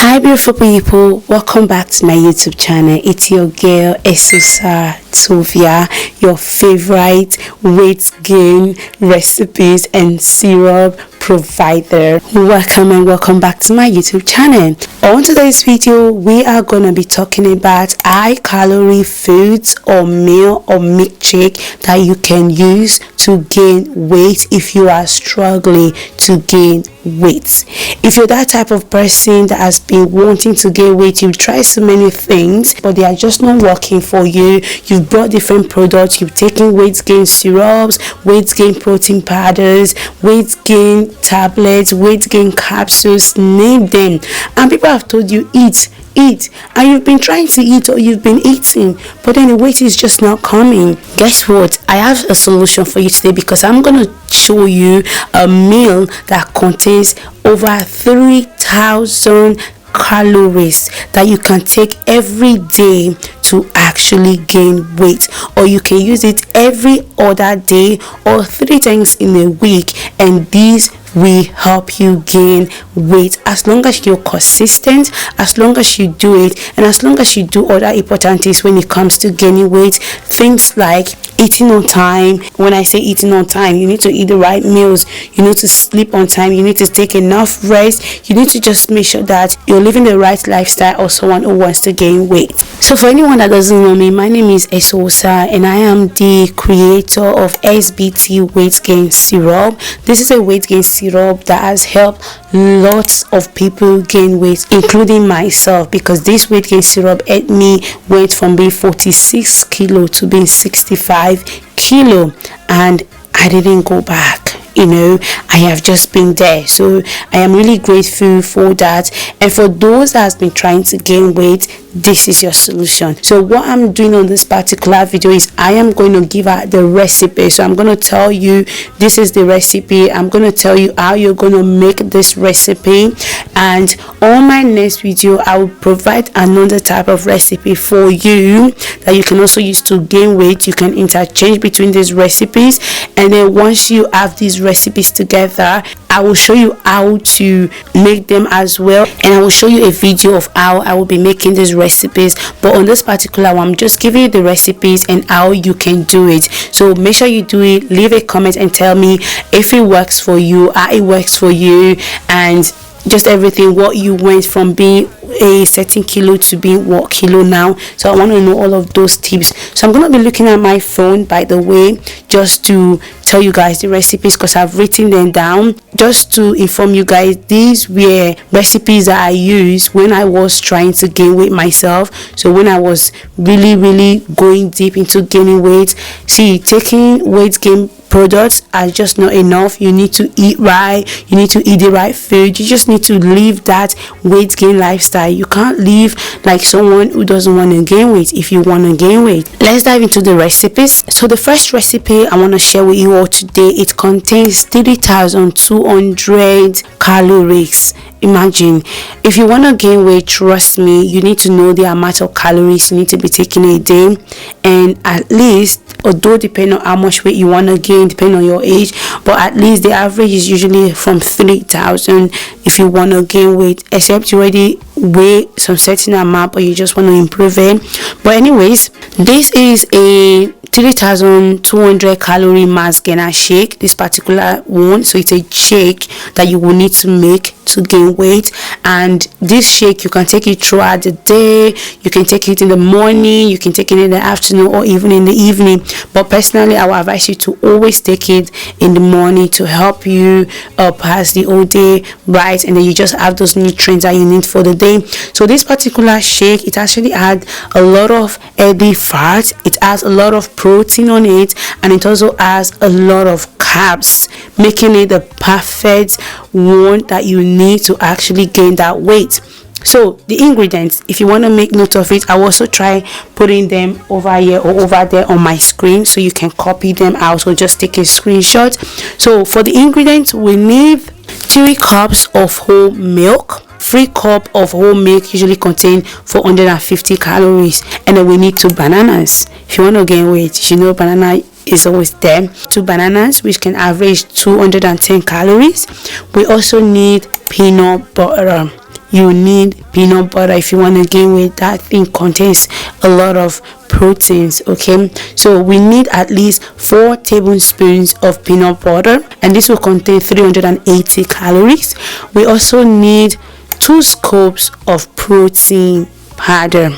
Hi beautiful people, welcome back to my YouTube channel. It's your girl Esosa Sofia, your favorite weight gain recipes and syrup provider. Welcome and welcome back to my YouTube channel. On today's video, we are going to be talking about high calorie foods or meal or milkshake that you can use to gain weight if you are struggling to gain weight. If you're that type of person that has been wanting to gain weight, you've tried so many things but they are just not working for you. You've bought different products, you've taken weight gain syrups, weight gain protein powders, weight gain tablets, weight gain capsules, name them, and people have told you eat, and you've been trying to eat or you've been eating, but then the weight is just not coming. Guess what? I have a solution for you today, because I'm going to show you a meal that contains over 3,000 calories that you can take every day to actually gain weight, or you can use it every other day or 3 times in a week, and these will help you gain weight as long as you're consistent, as long as you do it, and as long as you do other important things when it comes to gaining weight. Things like eating on time. When I say eating on time, you need to eat the right meals, you need to sleep on time, you need to take enough rest, you need to just make sure that you're living the right lifestyle, or someone who wants to gain weight. So for anyone that doesn't know me, my name is Esosa and I am the creator of SBT weight gain syrup. This is a weight gain syrup that has helped lots of people gain weight, including myself, because this weight gain syrup helped me went from being 46 kilo to being 65 kilo, and I didn't go back. I have just been there. So I am really grateful for that. And for those that has been trying to gain weight, this is your solution. So what I'm doing on this particular video is I am going to give out the recipe. So I'm going to tell you this is the recipe. I'm going to tell you how you're going to make this recipe, and on my next video I will provide another type of recipe for you that you can also use to gain weight. You can interchange between these recipes, and then once you have these recipes together, I will show you how to make them as well, and I will show you a video of how I will be making these recipes. But on this particular one, I'm just giving you the recipes and how you can do it. So make sure you do it. Leave a comment and tell me if it works for you, how it works for you, and just everything, what you went from being a certain kilo to being what kilo now. So I want to know all of those tips. So I'm going to be looking at my phone, by the way, just to tell you guys the recipes, because I've written them down just to inform you guys. These were recipes that I used when I was trying to gain weight myself. So when I was really going deep into gaining weight, see, taking weight gain products are just not enough. You need to eat right, you need to eat the right food, you just need to live that weight gain lifestyle. You can't live like someone who doesn't want to gain weight if you want to gain weight. Let's dive into the recipes. So the first recipe I want to share with you all today, it contains 3,200 calories. Imagine, if you want to gain weight, trust me, you need to know the amount of calories you need to be taking a day, and at least, although depending on how much weight you want to gain, depending on your age, but at least the average is usually from 3,000 if you want to gain weight, except you already weigh some certain amount but you just want to improve it. But anyways, this is a 3,200 calorie mass gainer shake, this particular one. So it's a shake that you will need to make to gain weight, and this shake you can take it throughout the day. You can take it in the morning, you can take it in the afternoon, or even in the evening. But personally, I will advise you to always take it in the morning to help you pass the whole day right, and then you just have those nutrients that you need for the day. So this particular shake, it actually had a lot of healthy fats, it has a lot of protein on it, and it also has a lot of carbs, making it the perfect one that you need to actually gain that weight. So the ingredients, if you want to make note of it, I will also try putting them over here or over there on my screen so you can copy them out, or just take a screenshot. So for the ingredients, we need 3 cups of whole milk. 3 cups of whole milk usually contain 450 calories, and then we need 2 bananas. If you want to gain weight, you know banana is always there. 2 bananas, which can average 210 calories. We also need peanut butter. you need peanut butter if you want to gain weight. That thing contains a lot of proteins. Okay, so we need at least 4 tablespoons of peanut butter, and this will contain 380 calories. We also need 2 scoops of protein powder,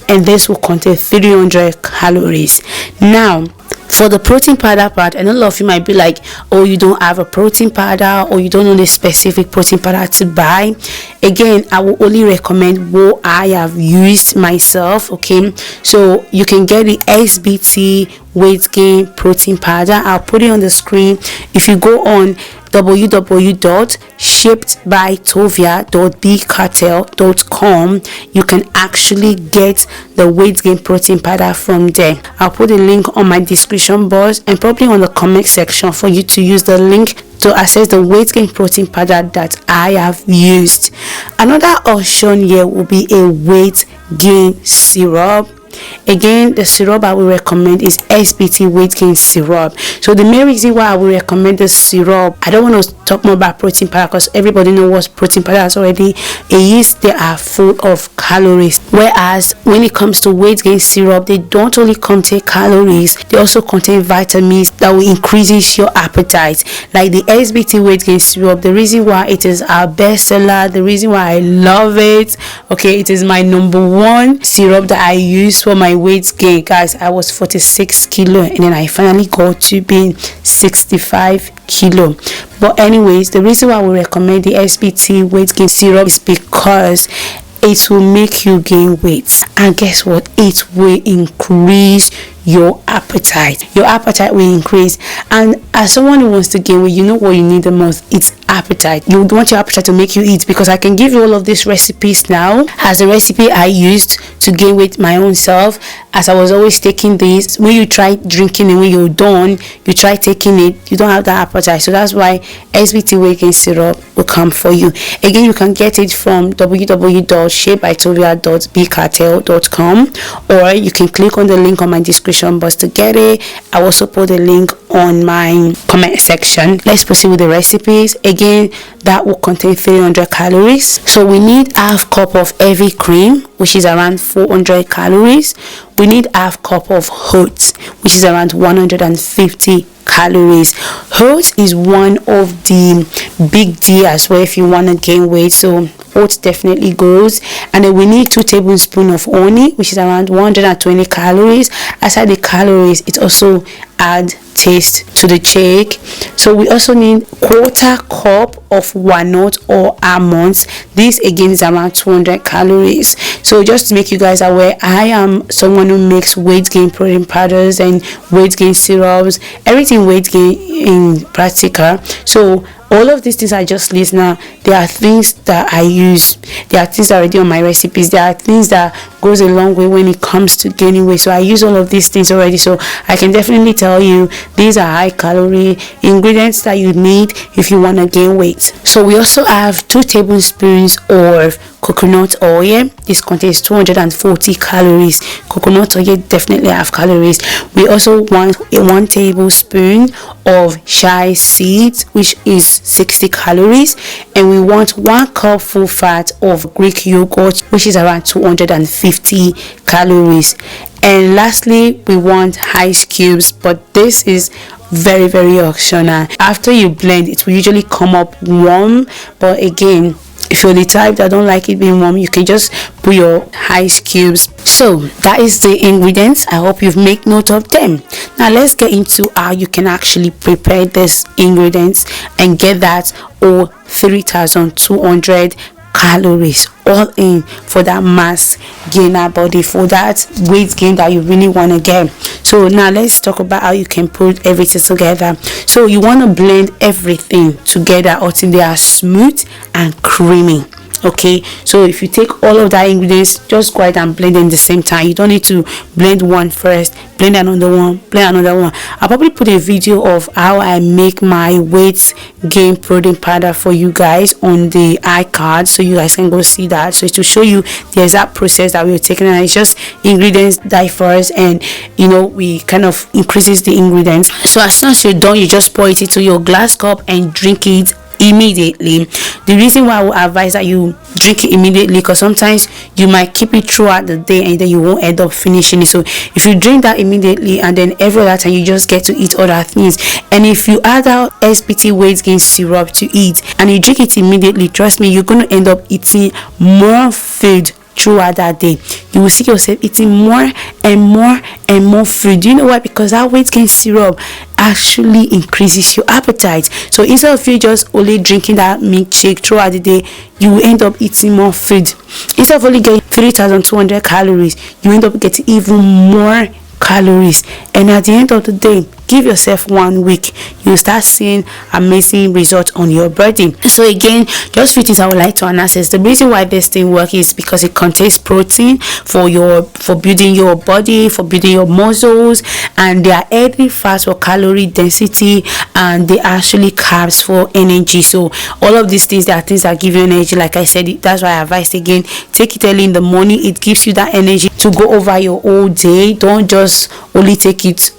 and this will contain 300 calories. Now, for the protein powder part, and a lot of you might be like, oh, you don't have a protein powder, or you don't know the specific protein powder to buy. Again, I will only recommend what I have used myself. Okay, so you can get the SBT weight gain protein powder. I'll put it on the screen. If you go on www.shapedbytovia.bcartel.com, you can actually get the weight gain protein powder from there. I'll put a link on my description box and probably on the comment section for you to use the link to access the weight gain protein powder that I have used. Another option here will be a weight gain syrup. Again, the syrup I will recommend is SBT weight gain syrup. So the main reason why I will recommend the syrup, I don't want to talk more about protein powder because everybody knows what protein powder is already. They are full of calories, whereas when it comes to weight gain syrup, they don't only contain calories, they also contain vitamins that will increase your appetite. Like the SBT weight gain syrup, the reason why it is our bestseller, the reason why I love it, okay, it is my number 1 syrup that I use for my weight gain. Guys, I was 46 kilo and then I finally got to being 65 kilo. But anyways, the reason why we recommend the SBT weight gain syrup is because it will make you gain weight, and guess what, it will increase your appetite. Your appetite will increase, and as someone who wants to gain weight, you know what you need the most? It's appetite. You want your appetite to make you eat, because I can give you all of these recipes now as a recipe I used to gain weight my own self. As I was always taking this, when you try drinking and when you're done, you try taking it, you don't have that appetite. So that's why SBT weight gain syrup will come for you. Again, you can get it from www.shapedbytovia.bcartel.com, or you can click on the link on my description box to get it. I also put the link on my comment section. Let's proceed with the recipes. Again, that will contain 300 calories. So we need half cup of heavy cream, which is around 400 calories. We need half cup of oats, which is around 150 calories. Oats is one of the big deal as well if you want to gain weight, so oats definitely goes. And then we need 2 tablespoons of honey, which is around 120 calories. Aside the calories, it also adds taste to the shake. So we also need 1/4 cup of walnut or almonds. This again is around 200 calories. So just to make you guys aware, I am someone who makes weight gain protein powders and weight gain syrups, everything weight gain in practical. So all of these things I just list now, there are things that I use. There are things already on my recipes. There are things that goes a long way when it comes to gaining weight. So I use all of these things already. So I can definitely tell you these are high calorie ingredients that you need if you want to gain weight. So we also have 2 tablespoons of coconut oil. This contains 240 calories. Coconut oil definitely have calories. We also want 1 tablespoon of chia seeds, which is 60 calories, and we want 1 cup full fat of Greek yogurt, which is around 250 calories. And lastly, we want ice cubes, but this is very optional. After you blend, it will usually come up warm, but again, if you're the type that don't like it being warm, you can just put your ice cubes. So that is the ingredients. I hope you've made note of them. Now let's get into how you can actually prepare these ingredients and get that 3,200 calories all in for that mass gainer body, for that weight gain that you really want to get. So now let's talk about how you can put everything together. So you want to blend everything together until they are smooth and creamy. Okay, so if you take all of that ingredients, just go ahead and blend them at the same time. You don't need to blend one first, blend another one, blend another one. I'll probably put a video of how I make my weight gain protein powder for you guys on the iCard, so you guys can go see that. So to show you the exact process that we're taking, and it's just ingredients diverse, and we kind of increases the ingredients. So as soon as you're done, you just pour it into your glass cup and drink it immediately. The reason why I would advise that you drink it immediately, because sometimes you might keep it throughout the day and then you won't end up finishing it. So if you drink that immediately and then every other time you just get to eat other things, and if you add out SPT weight gain syrup to eat and you drink it immediately, trust me, you're going to end up eating more food throughout that day. You will see yourself eating more and more and more food. Do you know why? Because that weight gain syrup actually increases your appetite. So instead of you just only drinking that milkshake throughout the day, you will end up eating more food. Instead of only getting 3,200 calories, you end up getting even more calories. And at the end of the day, give yourself 1 week, you'll start seeing amazing results on your body. So again, just few things I would like to announce is the reason why this thing works is because it contains protein for building your body, for building your muscles, and they are healthy fats for calorie density, and they are actually carbs for energy. So all of these things, they are things that give you energy. Like I said, that's why I advise again, take it early in the morning. It gives you that energy to go over your whole day. Don't just only take it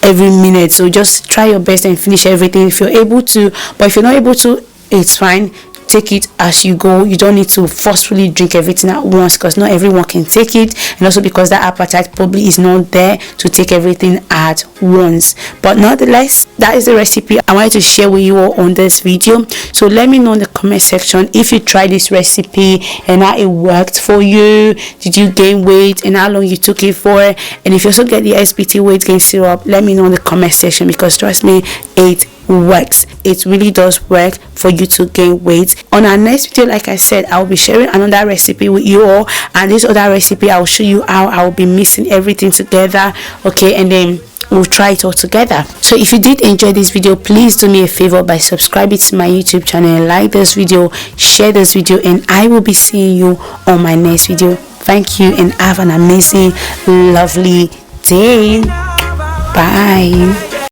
every minute. So just try your best and finish everything if you're able to, but if you're not able to, it's fine. Take it as you go. You don't need to forcefully drink everything at once, because not everyone can take it, and also because that appetite probably is not there to take everything at once. But nonetheless, that is the recipe I wanted to share with you all on this video. So let me know in the comment section if you tried this recipe and how it worked for you. Did you gain weight, and how long you took it for? And if you also get the SPT weight gain syrup, let me know in the comment section, because trust me, it works. It really does work for you to gain weight. On our next video, like I said, I will be sharing another recipe with you all, and this other recipe I will show you how I will be mixing everything together, okay, and then we'll try it all together. So if you did enjoy this video, please do me a favor by subscribing to my YouTube channel and like this video, share this video, and I will be seeing you on my next video. Thank you, and have an amazing, lovely day. Bye.